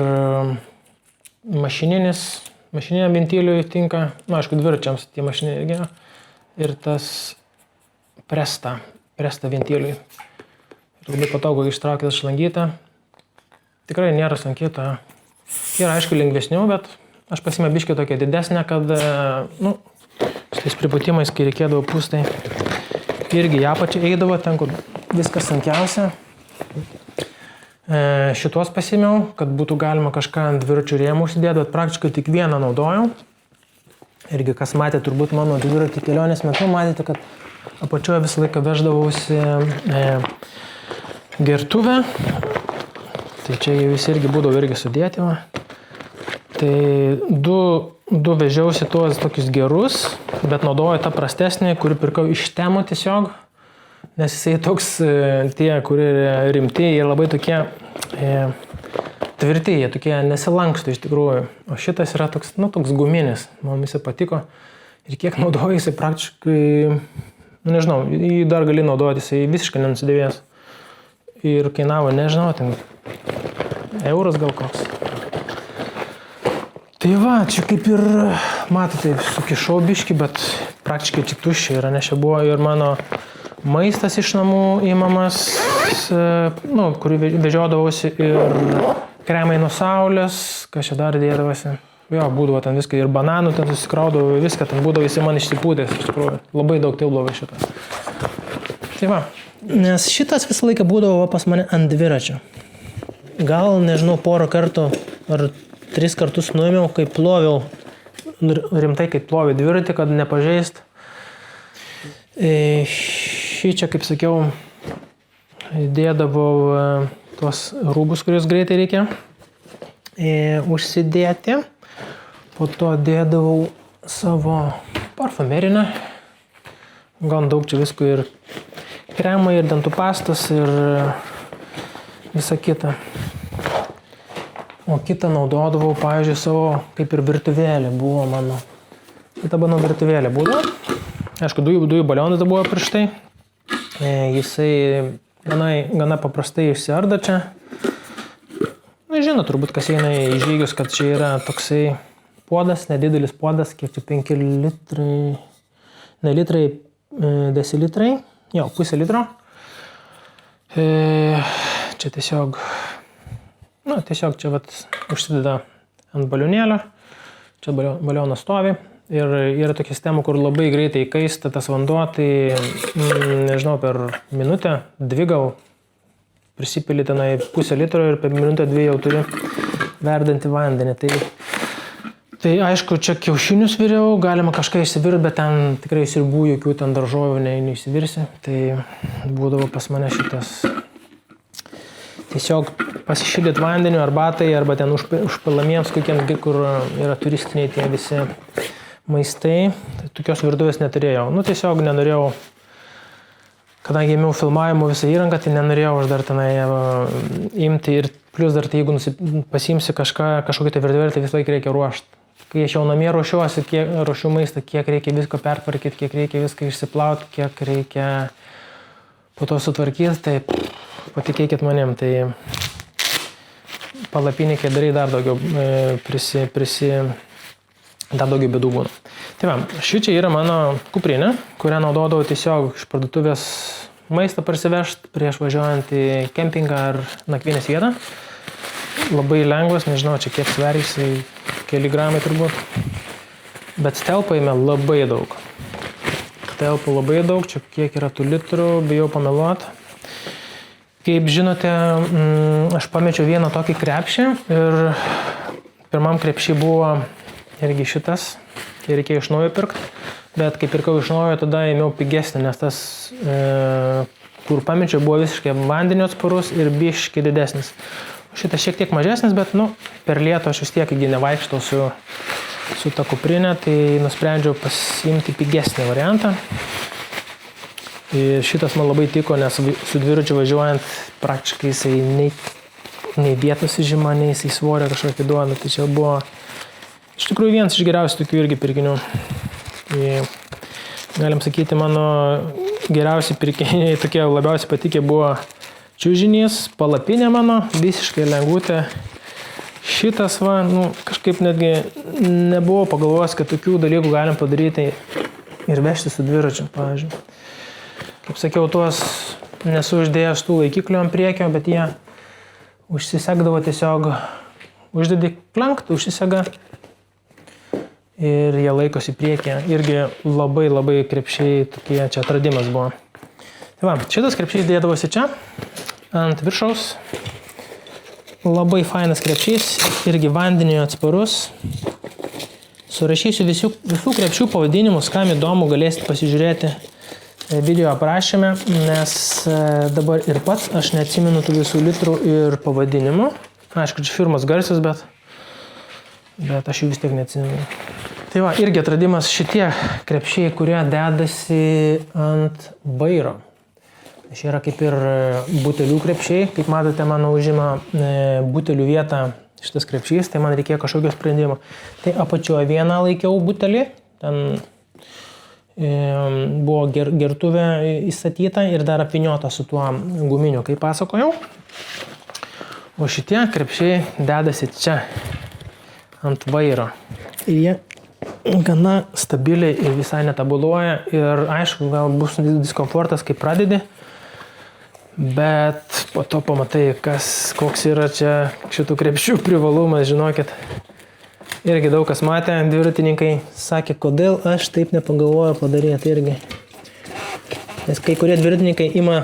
mašininiam ventiliui tinka, nu, aišku, dviračiams tie mašininiai irgi, ir tas presta ventiliui. Ir labai patogu ištraukti tą šlangytę. Tikrai nėra sunkyta. Yra, aišku, lengvesnių, bet aš pasimė biškį tokia didesnė, kad, nu, su tais pripūtimais, kai reikėdavo pustai, irgi ją pačią eidavo ten, kur viskas sunkiausia. Šitos pasimiau, kad būtų galima kažką ant dviračių rėmų užsidėti, bet praktiškai tik vieną naudojau. Irgi, kas matė turbūt mano dviratį kelionės metu, matėte, kad apačioje visą laiką veždavausi gertuvę. Tai čia vis irgi būdavo irgi sudėti. Va. Tai du vežiausi tuos tokius gerus, bet naudoju tą prastesnį, kurį pirkau iš Temo tiesiog. Nes jisai toks, tie, kurie rimti, jie labai tokie tvirti, jie tokie nesilanksto iš tikrųjų. O šitas yra toks, nu, toks guminis, man visi patiko. Ir kiek naudoju, jisai praktiškai, nežinau, jį dar gali naudoti, jisai visiškai nenusidėvės. Ir kainavo, nežinau, ten euras gal koks. Tai va, čia kaip ir, matote, sukišau biškį, bet praktiškai čia tuščia yra, nes čia buvo ir mano maistas iš namų įmamas, kurį vežiodavausi, ir kremai nuo saulės, kas čia dar dėdavosi. Jo, būdavo ten viską, ir bananų ten susikraudavo, viską ten būdavo, jisai man išsipūdės, iš tikrųjų, labai daug tilpdavo šitą. Tai va, nes šitas visą laiką būdavo pas mane ant dviračio. Gal, nežinau, porą kartų ar 3 kartus nuėmiau, kai ploviau, rimtai kaip ploviau dviratį, kad nepažeist. Šį čia, kaip sakiau, dėdavau tuos rūbus, kuriuos greitai reikia užsidėti. Po to dėdavau savo parfumerinę. Gan daug čia visko, ir kremai, ir dantų pastas, ir visa kita. O kitą naudodavau, pavyzdžiui, savo kaip ir virtuvėlė buvo mano. Kita mano virtuvėlė buvo. Aišku, dujų balionas buvo prieš tai. Jisai gana paprastai išsiarda čia. Žinot, turbūt kas eina į žygius, kad čia yra toksai puodas, nedidelis puodas, kiek čia 5 litrai, ne litrai, desilitrai, jo, pusę litro. Čia tiesiog čia vat užsideda ant balionėlio, čia balionas stovi, ir yra tokia sistema, kur labai greitai įkaista tas vanduo, tai nežinau, per minutę, 2 gal prisipili tenai pusę litro, ir per minutę 2 jau turi verdantį vandenį. Tai aišku, čia kiaušinius viriau, galima kažką išsivirti, bet ten tikrai sirbų, jokių ten daržovių neišsivirsi. Tai būdavo pas mane šitas. Tiesiog pasišildyti vandeniu arbatai, arba ten užpilamiems kokiems, kur yra turistiniai tie visi maistai. Tai tokios virtuvės neturėjau. Tiesiog nenorėjau, kadangi ėmiau filmavimo visą įrangą, tai nenorėjau aš dar tenai imti, ir plus dar tai, jeigu pasiimsi kažkokį tai virtuvėlį, tai visą laiką reikia ruošti. Kai aš jau namie ruošiu maistą, kiek reikia visko pertvarkyti, kiek reikia viską išsiplauti, kiek reikia po to sutvarkyti, tai patikėkit manim, tai palapinė, kai darai, dar daugiau dar daugiau bėdų būna. Tai va, ši čia yra mano kuprinė, kurią naudodavau tiesiog iš parduotuvės maistą parsivežti prieš važiuojant į kempingą ar nakvynės vietą. Labai lengvas, nežinau, čia kiek sveria, keli gramai turbūt, bet telpa jame labai daug. Telpa labai daug, čia kiek yra tų litrų, bijau pameluoti. Kaip žinote, aš pamečiau vieną tokį krepšį, ir pirmam krepšį buvo irgi šitas, tai reikėjo iš naujo pirkti, bet kai pirkau iš naujo, tada ėmiau pigesnį, nes tas, kur pamečiau, buvo visiškai vandenio atsparus ir biškai didesnis. Šitas šiek tiek mažesnis, bet per lietų aš vis tiek, kai nevaikštau su ta kuprinė, tai nusprendžiau pasiimti pigesnį variantą. Ir šitas man labai tiko, nes su dviračiu važiuojant praktiškai jisai nei vietos įžima, nei jisai svorio kažkokį duoda. Tai čia buvo iš tikrųjų vienas iš geriausių tokių irgi pirkinių. Galim sakyti, mano geriausi pirkiniai, tokie labiausiai patikė, buvo čiužinys, palapinė mano, visiškai lengvutė. Šitas va, kažkaip netgi nebuvau pagalvojęs, kad tokių dalykų galim padaryti ir vežti su dviračiu, pavyzdžiui. Kaip sakiau, tuos nesu uždėjęs tų laikiklių ant priekio, bet jie užsisegdavo tiesiog, uždedi klankt, užsisega ir jie laikosi priekį. Irgi labai krepšiai tokie, čia atradimas buvo. Tai va, šitas krepšys dėdavosi čia, ant viršaus. Labai fainas krepšys, irgi vandeniui atsparus. Surašysiu visų krepšių pavadinimus, kam įdomu, galėsite pasižiūrėti video aprašyme, nes dabar ir pats aš neatsimenu tų visų litrų ir pavadinimų. Aišku, čia firmos garsios, bet aš jų vis tiek neatsimenu. Tai va, irgi atradimas šitie krepšiai, kurie dedasi ant vairo. Šie yra kaip ir butelių krepšiai. Kaip matote, mano užima butelių vietą šitas krepšys, tai man reikėjo kažkokio sprendimo. Tai apačioje vieną laikiau butelį, ten buvo gertuvė įstatyta ir dar apvyniota su tuo guminiu, kaip pasakojau. O šitie krepšiai dedasi čia, ant vairo. Ir jie gana stabiliai ir visai netabuluoja. Ir aišku, gal bus diskomfortas, kai pradedi. Bet po to pamatai, koks yra čia šitų krepšių privalumas, žinokit. Irgi daug kas matė, dviratininkai sakė, kodėl aš taip nepagalvoju padaryti irgi. Nes kai kurie dviratininkai ima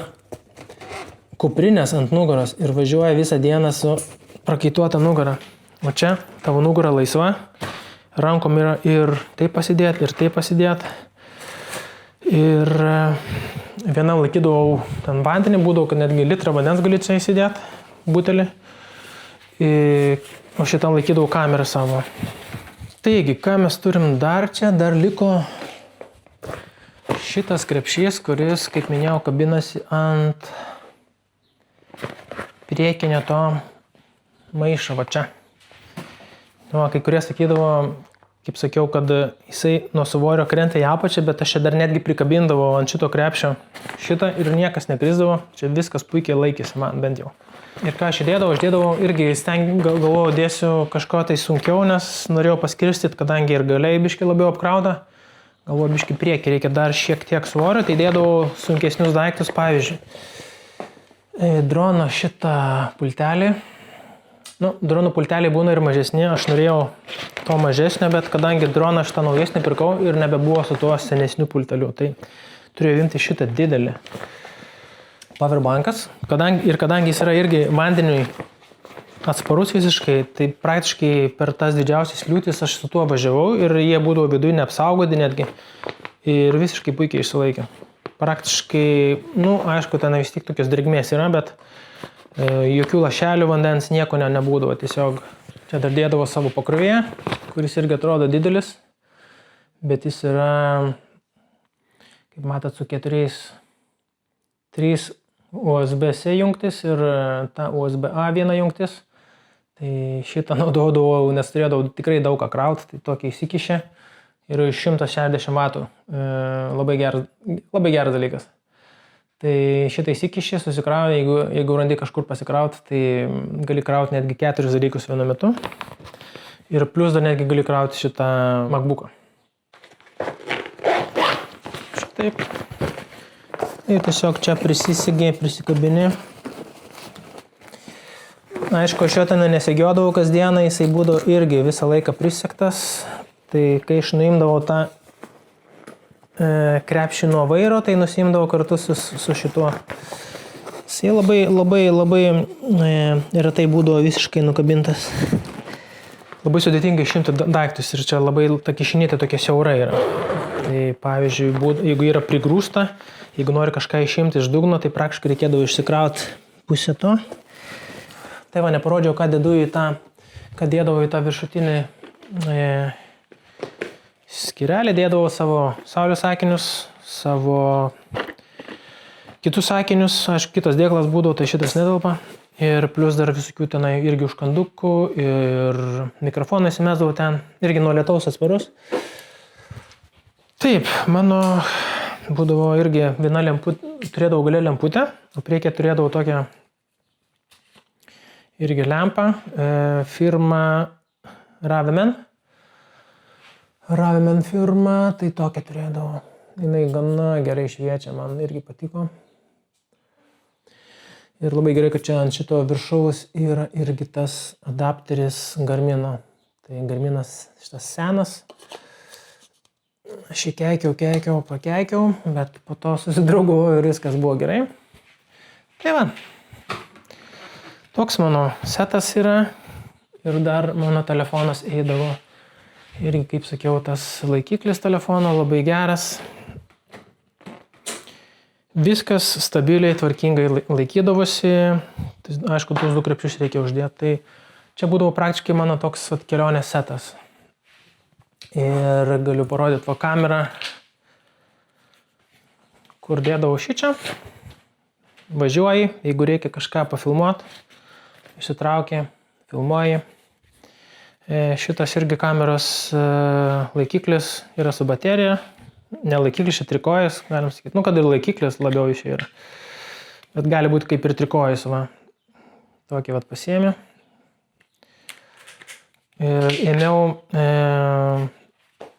kuprinės ant nugaros ir važiuoja visą dieną su prakaituota nugara. O čia tavo nugara laisva, rankom yra ir taip pasidėti, ir taip pasidėti. Ir vienam laikydavau ten vandenį, būdavo, kad netgi litrą vandens gali čia įsidėti, butelį. O šitam laikydavau kamerą savo. Taigi, ką mes turim dar čia? Dar liko šitas krepšys, kuris, kaip minėjau, kabinasi ant priekinio to maišo, va čia. Nu, kai kurie sakydavo, kaip sakiau, kad jisai nuo svorio krenta į apačią, bet aš čia dar netgi prikabindavau ant šito krepšio šitą ir niekas nekrisdavo. Čia viskas puikiai laikėsi man bent jau. Ir ką aš dėdavau irgi galvojau, dėsiu kažko tai sunkiau, nes norėjau paskirstyti, kadangi ir galiai biški labiau apkrauda. Galvoju, biški priekį reikia dar šiek tiek svorio, tai dėdavau sunkesnius daiktus, pavyzdžiui. Drono šitą pultelį. Nu, dronų pulteliai būna ir mažesni, aš norėjau to mažesnio, bet kadangi droną šitą naujesnį pirkau ir nebebuvo su tuo senesniu pulteliu, tai turėjau imti šitą didelį powerbankas. Kadangi jis yra irgi vandeniui atsparus visiškai, tai praktiškai per tas didžiausias liūtis aš su tuo važiavau ir jie būdavo viduje neapsaugoti netgi ir visiškai puikiai išsilaikė. Praktiškai, nu, aišku, ten vis tik tokios drėgmės yra, bet jokių lašelių vandens nieko nebūdavo. Tiesiog čia dar dėdavo savo pakrovėje, kuris irgi atrodo didelis, bet jis yra, kaip matot, su 3 USB-C jungtis ir ta USB-A viena jungtis. Tai šitą naudodavau, nes turėdavau tikrai daug ką krauti, tai tokia įsikišė. Ir 160 vatų. Labai geras dalykas. Tai šitą įsikišė, susikrauja, jeigu randi kažkur pasikrauti, tai gali krauti netgi 4 dalykus vienu metu. Ir plus dar netgi gali krauti šitą MacBooką. Šitaip. Ir tiesiog čia prisikabini. Aišku, aš jo ten nesegiodavau kasdieną, jisai būdavo irgi visą laiką prisegtas. Tai kai aš nuimdavau tą krepšį nuo vairo, tai nusimdavau kartu su šituo. Jisai labai retai būdavo visiškai nukabintas. Labai sudėtingai išimti daiktus ir čia labai ta kišenėtė tokia siaura yra. Tai pavyzdžiui, jeigu yra prigrūsta, jeigu nori kažką išimti iš dugno, tai praktiškai reikėdavo išsikrauti pusę to. Tai va, neparodžiau, ką dėdavau į tą viršutinį skyrelį, dėdavau savo saulės akinius, savo kitus akinius, aišku, kitas dėklas būdavo, tai šitas netelpa. Ir plus dar visokių tenai irgi užkandukų ir mikrofoną įsimesdavau ten, irgi nuo lietaus atsparus. Taip, mano būdavo irgi viena lemputė, turėdavau gale lemputę, o priekyje turėdavau tokią irgi lempą, firma Ravemen firma, tai tokia turėdavo. Jinai gana gerai šviečia, man irgi patiko. Ir labai gerai, kad čia ant šito viršaus yra irgi tas adapteris Garmino. Tai Garminas šitas senas. Aš jį pakeikiau, bet po to susidraugavau ir viskas buvo gerai. Tai va. Toks mano setas yra. Ir dar mano telefonas eidavo. Irgi, kaip sakiau, tas laikiklis telefono labai geras. Viskas stabiliai, tvarkingai laikydavosi. Tai, aišku, tuos 2 krepšius reikia uždėti. Tai čia būdavo praktiškai mano toks kelionės setas. Ir galiu parodyti va kamerą, kur dėdavau šičia. Važiuoji, jeigu reikia kažką pafilmuoti, išsitrauki, filmuoji. Šitas irgi kameros laikiklis yra su baterija, Nelaikiklis, čia trikojas, galim sakyti. Nu, kad ir laikiklis labiau iš yra. Bet gali būti kaip ir trikojas, va. Tokį vat pasiėmė. Ir ėmiau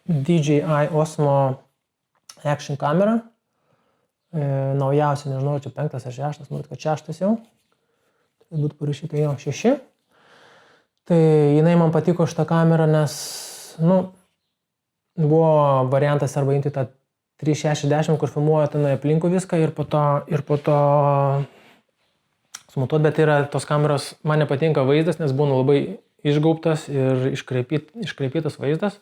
DJI Osmo Action kamerą. Naujausia, nežinau, čia 5 ar 6, matot, kad 6 jau. Tai būtų parašyta jo 6. Tai jinai man patiko šitą kamerą, nes, nu, buvo variantas arba imti tą 360, kur filmuoja tenai aplinkų viską ir po to sumutuot, bet yra tos kameros, man nepatinka vaizdas, nes būna labai išgaubtas ir iškreipytas vaizdas.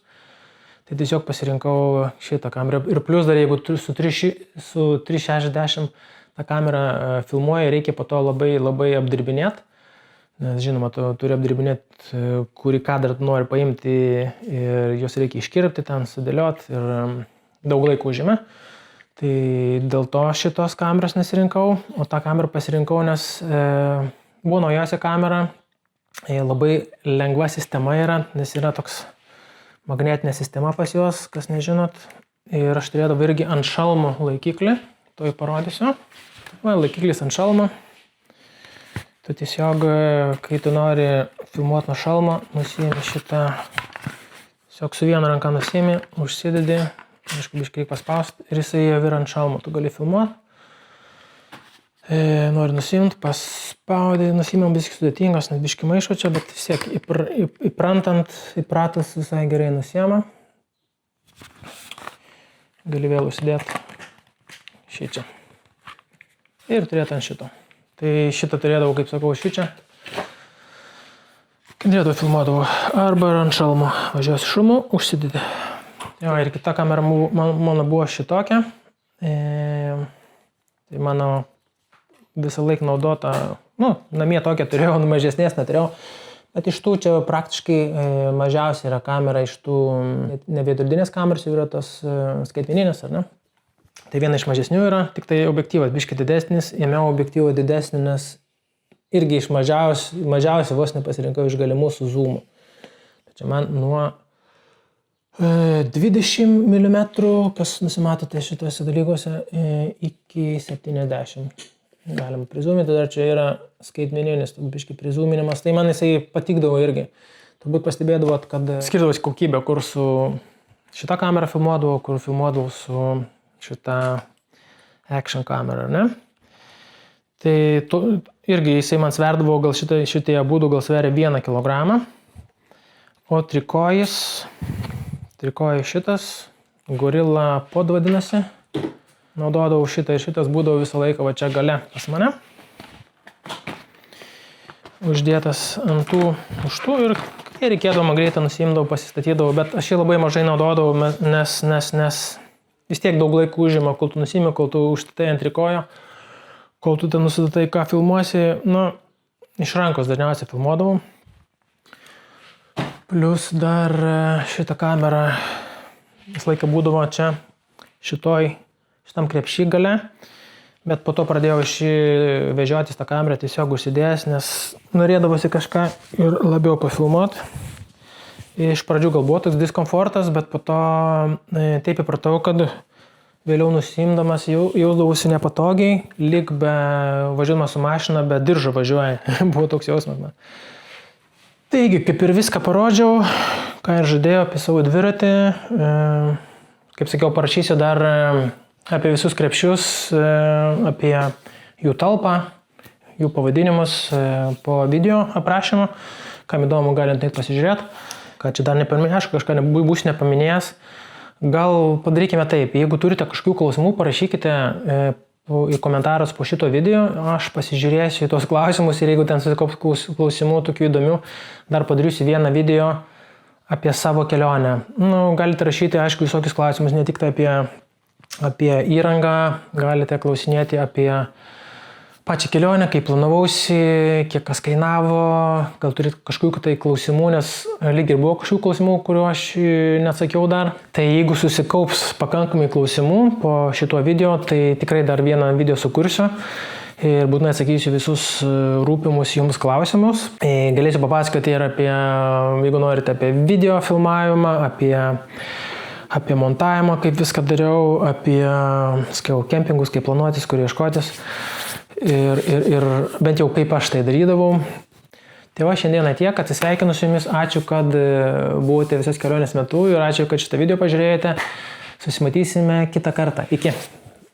Tai tiesiog pasirinkau šitą kamerą. Ir plus dar, jeigu su 360 tą kamerą filmuoja, reikia po to labai apdirbinėti. Nes žinoma, tu turi apdirbinėti, kurį kadrą tu nori paimti ir juos reikia iškirpti, ten sudėlioti ir daug laiko užima. Tai dėl to šitos kameros nesirinkau, o tą kamerą pasirinkau, nes buvo naujausia kamera, labai lengva sistema yra, nes yra toks magnetinė sistema pas juos, kas nežinot. Ir aš turėdavau irgi ant šalmo laikiklį, to parodysiu. Va, laikiklis ant šalmo. Tu tiesiog, kai tu nori filmuoti nuo šalmo, nusiimi šitą, tiesiog su viena ranka nusiimi, užsidedi, aišku, biškai paspausti ir jisai jau yra ant šalmo, tu gali filmuoti. Nori nusimti, paspaudai, nusimėm biškai sudėtingos, nes biškai maišo čia, bet vis tiek įpratas visai gerai nusiema. Gali vėl užsidėti šičia. Ir turėti ant šito. Tai šitą turėdavau, kaip sakau, šičia. Kai turėdavau, filmuodavau arba ant šalmo. Važiuosi šalmu, užsidedi. Jo, ir kita kamera mano buvo šitokia. Tai mano visą laiką naudota, nu, namie tokią turėjau, mažesnės neturėjau, bet iš tų čia praktiškai mažiausiai yra kamera iš tų neveidrodinės kameros, jau yra tos skaitmeninės, ar ne? Tai viena iš mažesnių yra, tik tai objektyvas biškai didesnis, ėmiau objektyvą didesnį, nes irgi iš mažiausiai vos nepasirinkau iš galimų su zoomu. Tai čia man nuo 20 mm, kas nusimatote šituose dalykuose, iki 70. Galima prizūminti, dar čia yra skaitmeninis, biškai prizūminimas, tai man jisai patikdavo irgi. Turbūt pastebėdavot, kad skirdavosi kokybė, kur su šitą kamerą filmuodavau, kur filmuodavau su šitą Action kamera, ne? Tai irgi jisai man sverdavo, gal šitie abudu gal sveria 1 kilogramą, o trikojis šitas, Gorilla Pod vadinasi. Naudodavau šitą ir šitas būdavo visą laiką va čia gale pas mane. Uždėtas ant už tų ir kai reikėdavo, man greitai nusiimdavau, pasistatydavau, bet aš jį labai mažai naudodavau, nes vis tiek daug laiko užima, kol tu nusiimi, kol tu užstatai ant trikojo, kol tu ten nusidatai, ką filmuosi, nu, iš rankos dažniausiai filmuodavau. Plus dar šitą kamerą visą laiką būdavo čia šitam krepšy gale, bet po to pradėjau vežiotis tą kamerą tiesiog užsidėjęs, nes norėdavosi kažką ir labiau pafilmuoti. Iš pradžių gal buvo toks diskomfortas, bet po to taip įpratau, kad vėliau nusiimdamas jausdavausi nepatogiai, lyg be važiuodamas su mašina, be diržo važiuoja. Buvo toks jausmas man. Taigi, kaip ir viską parodžiau, ką ir žadėjau apie savo dviratį. Kaip sakiau, parašysiu dar apie visus krepšius, apie jų talpą, jų pavadinimus po video aprašymo. Kam įdomu, galint net pasižiūrėti. Ką čia dar nepaminėjau, aš kažką bus nepaminėjęs. Gal padarykime taip, jeigu turite kažkokių klausimų, parašykite į komentarus po šito video, aš pasižiūrėsiu į tos klausimus ir jeigu ten susikaups klausimų tokių įdomių, dar padarysiu vieną video apie savo kelionę. Galite rašyti, aišku, visokius klausimus, ne tik tai apie įrangą, galite klausinėti apie pačią kelionę, kaip planavausi, kiek kas kainavo, gal turit kažkokių tai klausimų, nes lyg ir buvo kažkokių klausimų, kuriuo aš neatsakiau dar. Tai jeigu susikaups pakankamai klausimų po šito video, tai tikrai dar vieną video sukursiu ir būtinai atsakysiu visus rūpimus jums klausimus. Galėsiu papasakoti ir apie, jeigu norite, apie video filmavimą, apie apie montavimą, kaip viską dariau, apie kempingus, kaip planuotis, kur ieškotis ir bent jau kaip aš tai darydavau. Tai va, šiandieną tiek, atsisveikinu su jumis, ačiū, kad buvote visas kelionės metu ir ačiū, kad šitą video pažiūrėjote. Susimatysime kitą kartą. Iki.